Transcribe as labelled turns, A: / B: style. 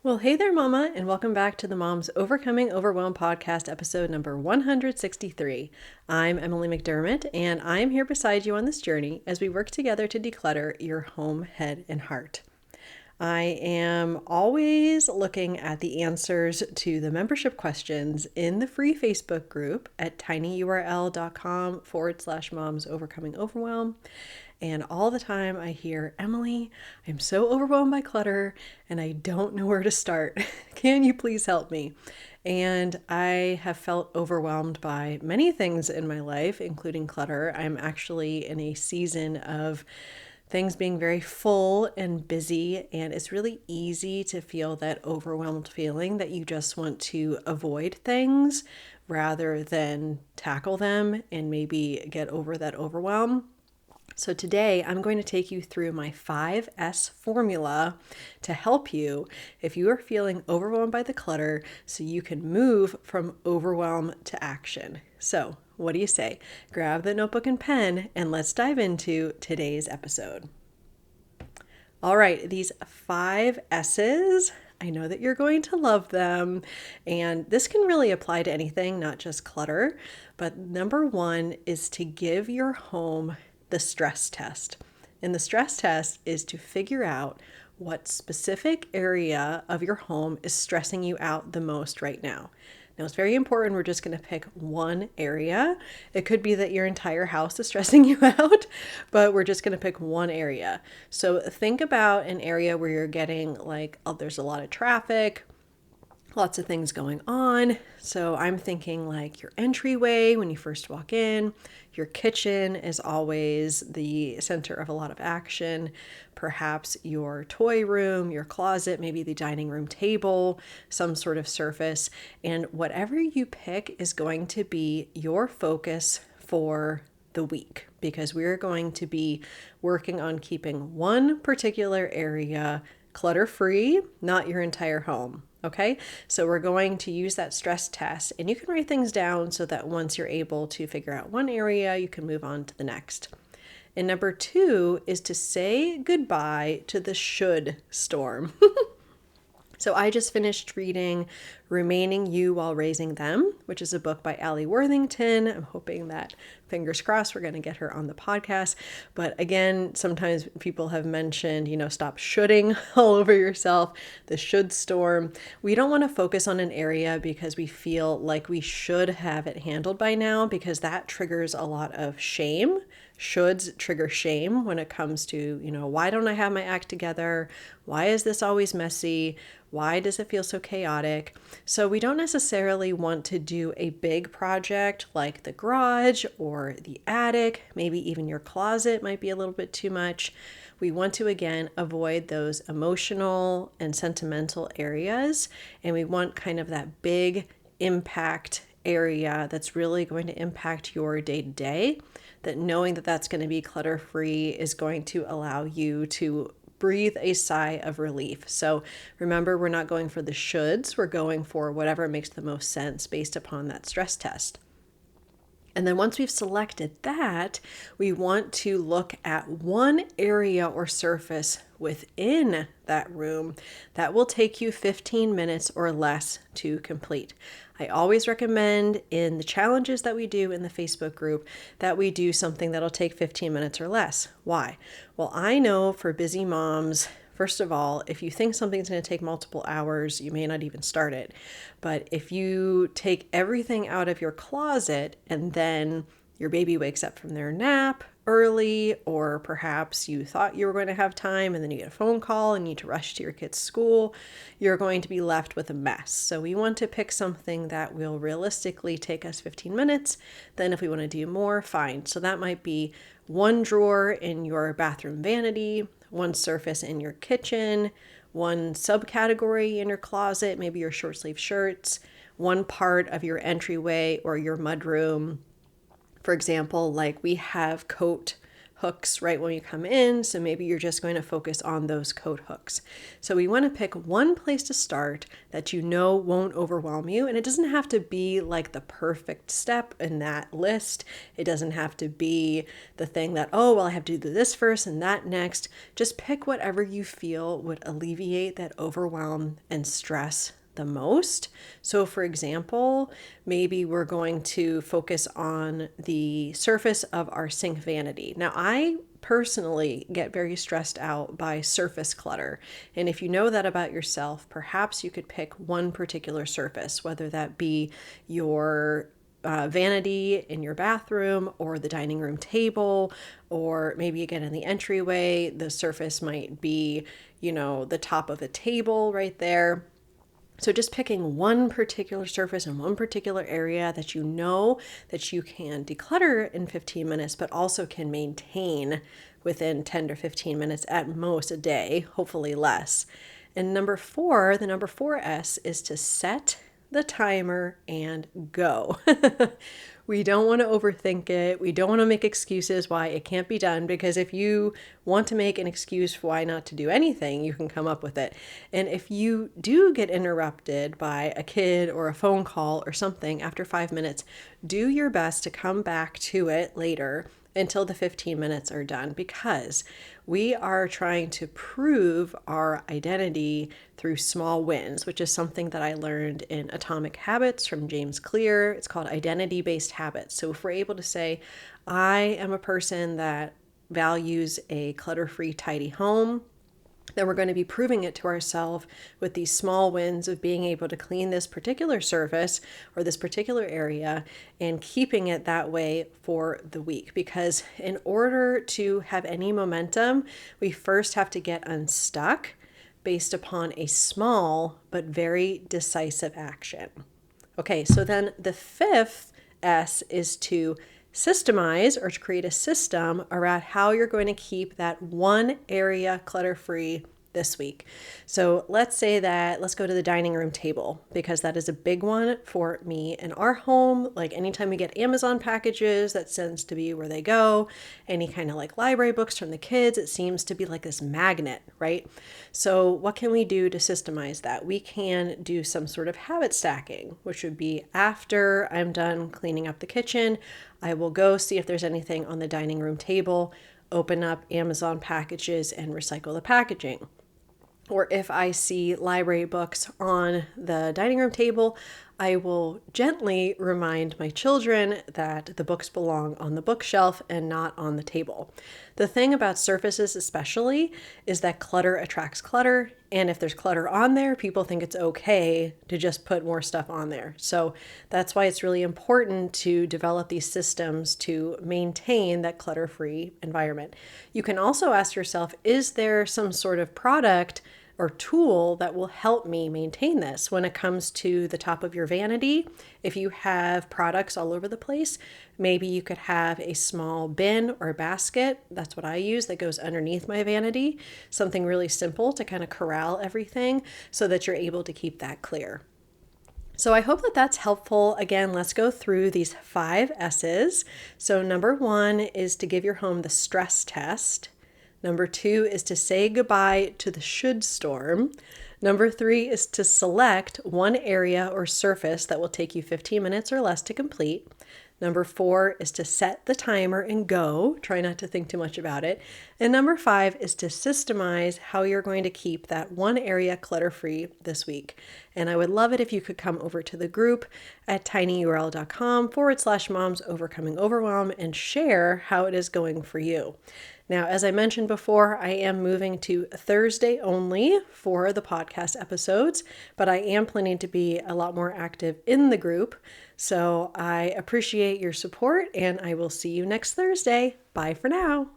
A: Well, hey there, Mama, and welcome back to the Mom's Overcoming Overwhelm podcast, episode number 163. I'm Emily McDermott, and I'm here beside you on this journey as we work together to declutter your home, head, and heart. I am always looking at the answers to the membership questions in the free Facebook group at tinyurl.com/moms overcoming overwhelm. And all the time I hear, Emily, I'm so overwhelmed by clutter and I don't know where to start. Can you please help me? And I have felt overwhelmed by many things in my life, including clutter. I'm actually in a season of things being very full and busy, and it's really easy to feel that overwhelmed feeling that you just want to avoid things rather than tackle them and maybe get over that overwhelm. So today I'm going to take you through my 5S formula to help you if you are feeling overwhelmed by the clutter so you can move from overwhelm to action. So what do you say? Grab the notebook and pen and let's dive into today's episode. All right, these 5 S's, I know that you're going to love them, and this can really apply to anything, not just clutter. But number 1 is to give your home the stress test. And the stress test is to figure out what specific area of your home is stressing you out the most right now. Now, it's very important. We're just going to pick one area. It could be that your entire house is stressing you out, but we're just going to pick one area. So think about an area where you're getting there's a lot of traffic, lots of things going on. So I'm thinking like your entryway when you first walk in, your kitchen is always the center of a lot of action, perhaps your toy room, your closet, maybe the dining room table, some sort of surface. And whatever you pick is going to be your focus for the week, because we're going to be working on keeping one particular area clutter-free, not your entire home. Okay, so we're going to use that stress test, and you can write things down so that once you're able to figure out one area, you can move on to the next. And number 2 is to say goodbye to the should storm. So I just finished reading Remaining You While Raising Them, which is a book by Allie Worthington. I'm hoping that, fingers crossed, we're going to get her on the podcast. But again, sometimes people have mentioned, stop shoulding all over yourself, the should storm. We don't want to focus on an area because we feel like we should have it handled by now, because that triggers a lot of shame. Shoulds trigger shame when it comes to, why don't I have my act together? Why is this always messy? Why does it feel so chaotic? So we don't necessarily want to do a big project like the garage or the attic. Maybe even your closet might be a little bit too much. We want to, again, avoid those emotional and sentimental areas. And we want kind of that big impact area that's really going to impact your day-to-day, that knowing that that's going to be clutter-free is going to allow you to breathe a sigh of relief. So remember, we're not going for the shoulds. We're going for whatever makes the most sense based upon that stress test. And then once we've selected that, we want to look at one area or surface within that room that will take you 15 minutes or less to complete. I always recommend in the challenges that we do in the Facebook group that we do something that'll take 15 minutes or less. Why? Well, I know for busy moms, first of all, if you think something's going to take multiple hours, you may not even start it. But if you take everything out of your closet and then your baby wakes up from their nap early, or perhaps you thought you were going to have time and then you get a phone call and you need to rush to your kid's school, you're going to be left with a mess. So we want to pick something that will realistically take us 15 minutes. Then if we want to do more, fine. So that might be one drawer in your bathroom vanity, one surface in your kitchen, one subcategory in your closet, maybe your short sleeve shirts, one part of your entryway or your mudroom. For example, like we have coat hooks right when you come in. So maybe you're just going to focus on those coat hooks. So we want to pick one place to start that you know won't overwhelm you. And it doesn't have to be like the perfect step in that list. It doesn't have to be the thing that, oh, well, I have to do this first and that next. Just pick whatever you feel would alleviate that overwhelm and stress the most. So for example, maybe we're going to focus on the surface of our sink vanity. Now, I personally get very stressed out by surface clutter. And if you know that about yourself, perhaps you could pick one particular surface, whether that be your vanity in your bathroom or the dining room table, or maybe again in the entryway, the surface might be, the top of a table right there. So just picking one particular surface in one particular area that you know that you can declutter in 15 minutes, but also can maintain within 10 to 15 minutes at most a day, hopefully less. And the number 4S is to set the timer and go. We don't want to overthink it. We don't want to make excuses why it can't be done, because if you want to make an excuse for why not to do anything, you can come up with it. And if you do get interrupted by a kid or a phone call or something after 5 minutes, do your best to come back to it later until the 15 minutes are done, because we are trying to prove our identity through small wins, which is something that I learned in Atomic Habits from James Clear. It's called identity-based habits. So if we're able to say, I am a person that values a clutter-free, tidy home, then we're going to be proving it to ourselves with these small wins of being able to clean this particular surface or this particular area and keeping it that way for the week. Because in order to have any momentum, we first have to get unstuck based upon a small but very decisive action. Okay, so then the 5th S is to systemize, or to create a system around how you're going to keep that one area clutter-free this week. So let's go to the dining room table, because that is a big one for me in our home. Like anytime we get Amazon packages, that tends to be where they go. Any kind of like library books from the kids, it seems to be like this magnet, right? So what can we do to systemize that? We can do some sort of habit stacking, which would be after I'm done cleaning up the kitchen, I will go see if there's anything on the dining room table, open up Amazon packages and recycle the packaging. Or if I see library books on the dining room table, I will gently remind my children that the books belong on the bookshelf and not on the table. The thing about surfaces especially is that clutter attracts clutter. And if there's clutter on there, people think it's okay to just put more stuff on there. So that's why it's really important to develop these systems to maintain that clutter-free environment. You can also ask yourself, is there some sort of product or tool that will help me maintain this? When it comes to the top of your vanity, if you have products all over the place, maybe you could have a small bin or basket. That's what I use, that goes underneath my vanity. Something really simple to kind of corral everything so that you're able to keep that clear. So I hope that that's helpful. Again, let's go through these 5 S's. So number 1 is to give your home the stress test. Number 2 is to say goodbye to the should storm. Number 3 is to select one area or surface that will take you 15 minutes or less to complete. Number 4 is to set the timer and go. Try not to think too much about it. And number 5 is to systemize how you're going to keep that one area clutter-free this week. And I would love it if you could come over to the group at tinyurl.com/moms overcoming overwhelm and share how it is going for you. Now, as I mentioned before, I am moving to Thursday only for the podcast episodes, but I am planning to be a lot more active in the group. So I appreciate your support, and I will see you next Thursday. Bye for now.